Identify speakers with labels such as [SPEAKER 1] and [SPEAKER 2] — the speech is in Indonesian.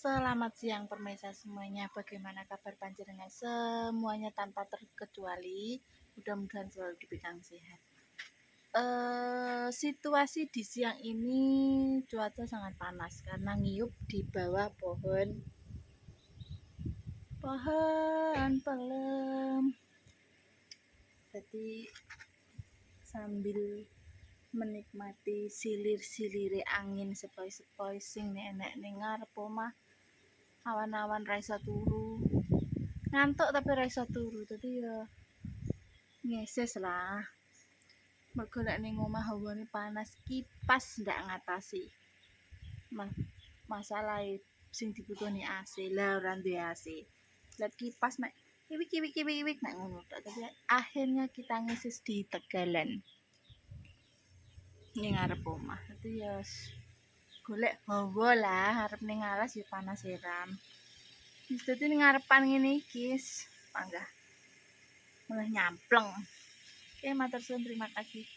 [SPEAKER 1] Selamat siang permesa semuanya. Bagaimana kabar panjenengan semuanya tanpa terkecuali? Mudah-mudahan selalu diberikan sehat. Situasi di siang ini cuaca sangat panas karena ngiup di bawah pohon pelem. Jadi sambil menikmati silir-silire angin sepoi-sepoi sing enek ning ngarep omah. Awan-awan ra iso turu. Ngantuk tapi ra iso turu. Dadi ya ngeses lah. Mergo nek ning omah hawane panas, kipas ndak ngatasi. Masalah sing dibutuhne AC. Lah ora duwe AC. Lah kipas mek kiwik nek ngono tok. Tapi akhirnya kita ngeses di tegalan. Ning ngarep omah. Dadi ya golek hawa lah, arep ning alas ya panas heram. Wis dadi ning ngarepan ngene iki panggah malah nyampleng. Oke, matur suwun, terima kasih.